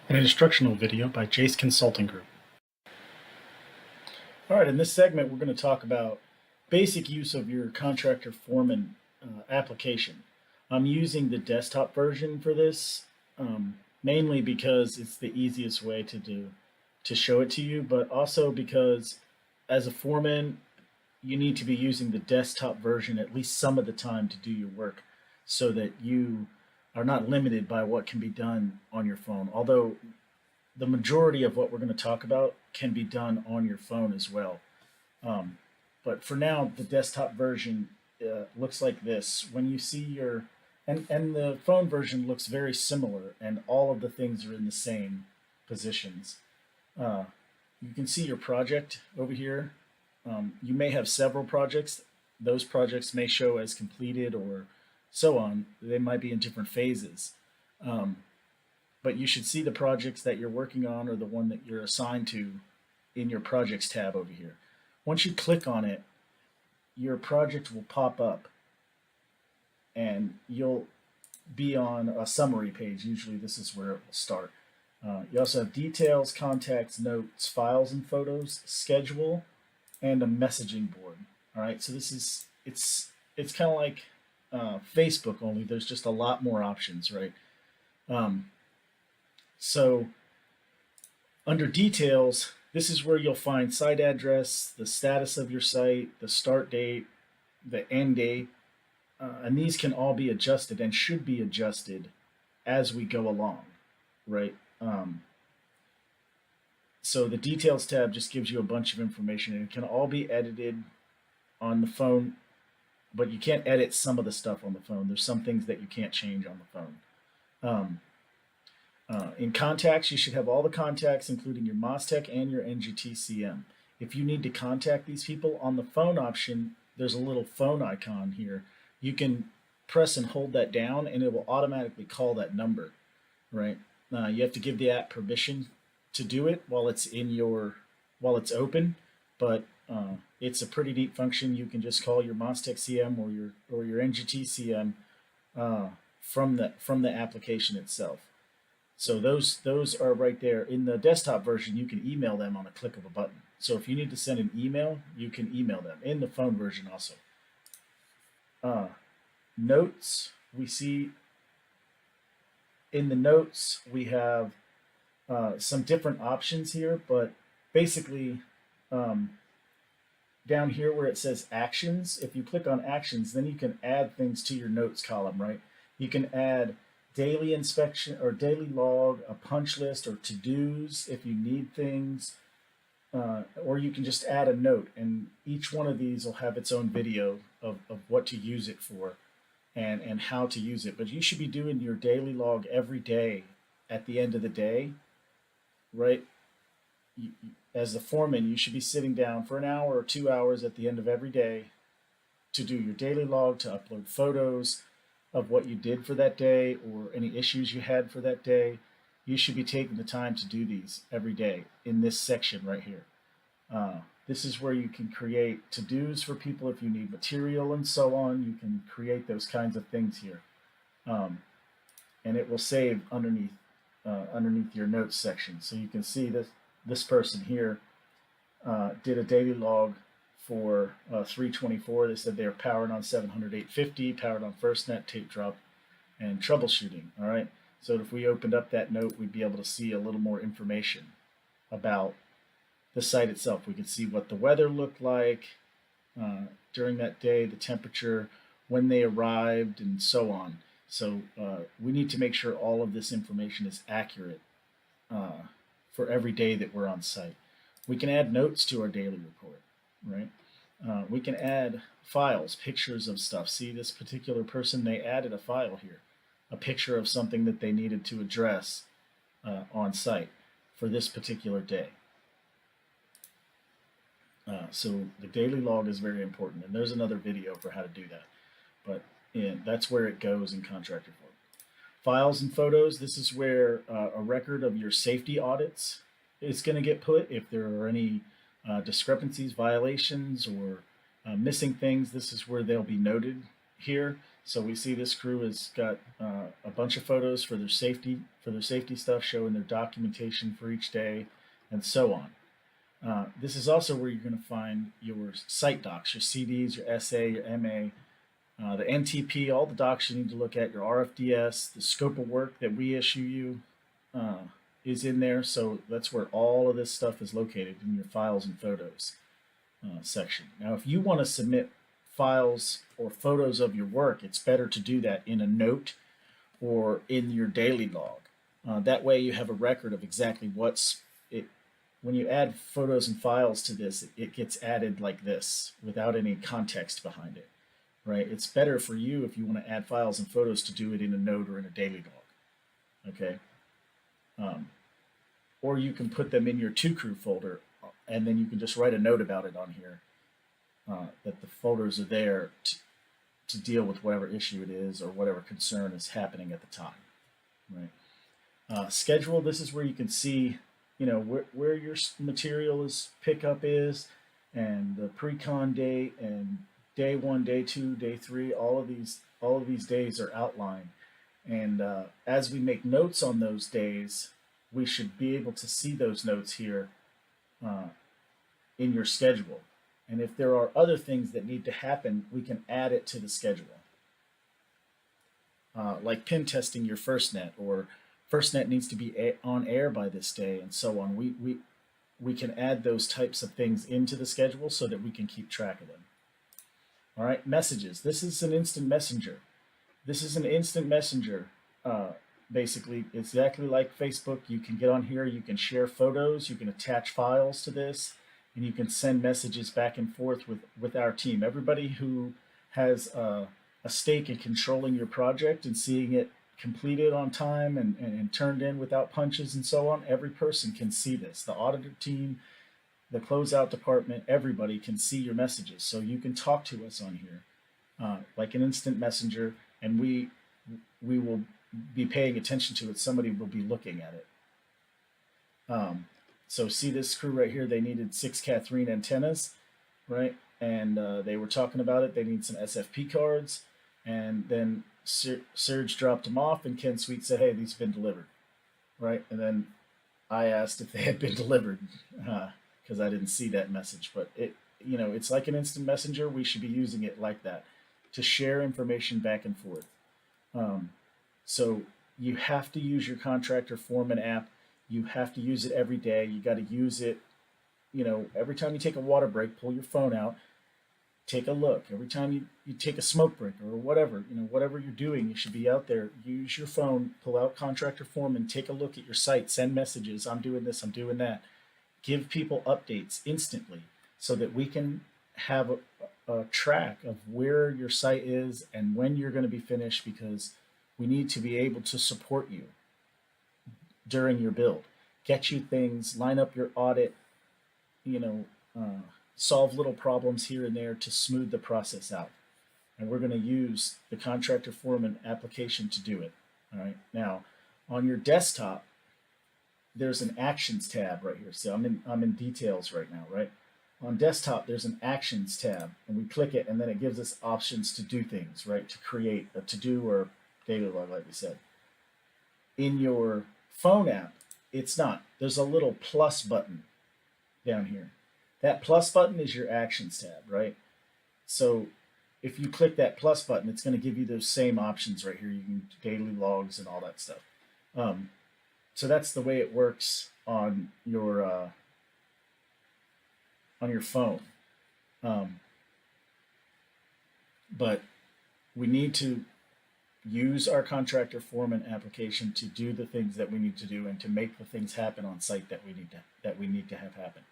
An instructional video by Jace Consulting Group. All right, in this segment, we're going to talk about basic use of your contractor foreman application. I'm using the desktop version for this, mainly because it's the easiest way to show it to you, but also because as a foreman, you need to be using the desktop version at least some of the time to do your work so that you are not limited by what can be done on your phone. Although the majority of what we're going to talk about can be done on your phone as well. Um, but for now, the desktop version looks like this. When you see your, and the phone version looks very similar, and all of the things are in the same positions. Uh, you can see your project over here. You may have several projects. Those projects may show as completed or so on. They might be in different phases. Um, but you should see the projects that you're working on or the one that you're assigned to in your projects tab over here. Once you click on it, your project will pop up and you'll be on a summary page. Usually this is where it will start. You also have details, contacts, notes, files and photos, schedule, and a messaging board. All right, so this is it's kind of like Facebook, only there's just a lot more options, right? Um, so under details, this is where you'll find site address, the status of your site, the start date, the end date, and these can all be adjusted and should be adjusted as we go along, right? So the details tab just gives you a bunch of information, and it can all be edited on the phone, but you can't edit some of the stuff on the phone. There's some things that you can't change on the phone. Um, in contacts, you should have all the contacts, including your MOSTEC and your NGTCM. If you need to contact these people, on the phone option, there's a little phone icon here. You can press and hold that down, and it will automatically call that number, right? You have to give the app permission to do it while it's open, but it's a pretty neat function. You can just call your MOSTEC CM or your NGT CM from the application itself. So those are right there. In the desktop version, you can email them on a click of a button. So if you need to send an email, you can email them. In the phone version also. Notes, we see in the notes, we have some different options here, but basically down here where it says actions, if you click on actions, then you can add things to your notes column, right? You can add daily inspection or daily log, a punch list, or to-dos if you need things, or you can just add a note, and each one of these will have its own video of what to use it for and how to use it. But you should be doing your daily log every day at the end of the day, right? As the foreman, you should be sitting down for an hour or 2 hours at the end of every day to do your daily log, to upload photos of what you did for that day or any issues you had for that day. You should be taking the time to do these every day in this section right here. This is where you can create to-dos for people if you need material and so on. You can create those kinds of things here. And it will save underneath your notes section. So you can see this person here did a daily log for 324. They said they were powered on 700 850, powered on FirstNet, tape drop, and troubleshooting. All right. So if we opened up that note, we'd be able to see a little more information about the site itself. We could see what the weather looked like during that day, the temperature, when they arrived, and so on. So we need to make sure all of this information is accurate for every day that we're on site. We can add notes to our daily report, right? We can add files, pictures of stuff. See, this particular person, they added a file here, a picture of something that they needed to address on site for this particular day. So the daily log is very important, and there's another video for how to do that. But that's where it goes in contractor form. Files and photos, this is where a record of your safety audits is going to get put. If there are any discrepancies, violations, or missing things, this is where they'll be noted here. So we see this crew has got a bunch of photos for their safety stuff, showing their documentation for each day, and so on. This is also where you're going to find your site docs, your CDs, your SA, your MA, the NTP, all the docs you need to look at, your RFDS, the scope of work that we issue you is in there. So that's where all of this stuff is located in your files and photos section. Now, if you want to submit files or photos of your work, it's better to do that in a note or in your daily log. That way you have a record of exactly what's it. When you add photos and files to this, it gets added like this without any context behind it, right? It's better for you if you want to add files and photos to do it in a note or in a daily log, okay? Or you can put them in your to crew folder, and then you can just write a note about it on here that the folders are there to deal with whatever issue it is or whatever concern is happening at the time, right? Schedule, this is where you can see, you know, where your material is pickup is, and the pre-con date, and day 1, day 2, day 3. All of these days are outlined, and as we make notes on those days, we should be able to see those notes here in your schedule. And if there are other things that need to happen, we can add it to the schedule. Like pin testing your FirstNet, or FirstNet needs to be on air by this day, and so on. We can add those types of things into the schedule so that we can keep track of them. All right, messages. This is an instant messenger. This is an instant messenger. Basically, exactly like Facebook. You can get on here, you can share photos, you can attach files to this, and you can send messages back and forth with our team. Everybody who has a stake in controlling your project and seeing it completed on time and turned in without punches and so on, every person can see this. The auditor team, the closeout department, everybody can see your messages. So you can talk to us on here like an instant messenger, and we will be paying attention to it. Somebody will be looking at it. So see this crew right here, they needed 6 Catherine antennas, right? And they were talking about it. They need some SFP cards. And then Serge dropped them off, and Ken Sweet said, hey, these have been delivered, right? And then I asked if they had been delivered because I didn't see that message. But it's like an instant messenger. We should be using it like that to share information back and forth. So you have to use your contractor foreman app. You have to use it every day. You got to use it, every time you take a water break, pull your phone out, take a look. Every time you take a smoke break or whatever, whatever you're doing, you should be out there. Use your phone, pull out contractor foreman, take a look at your site, send messages. I'm doing this, I'm doing that. Give people updates instantly so that we can have a track of where your site is and when you're going to be finished, because we need to be able to support you during your build, get you things, line up your audit, solve little problems here and there to smooth the process out. And we're going to use the contractor foreman application to do it. All right. Now, on your desktop, there's an actions tab right here. So I'm in details right now, right? On desktop, there's an actions tab, and we click it, and then it gives us options to do things, right? To create a to-do or data log, like we said. In your phone app, it's not. There's a little plus button down here. That plus button is your actions tab, right? So if you click that plus button, it's going to give you those same options right here. You can do daily logs and all that stuff. So that's the way it works on your phone. But we need to use our contractor foreman application to do the things that we need to do and to make the things happen on site that we need to have happen.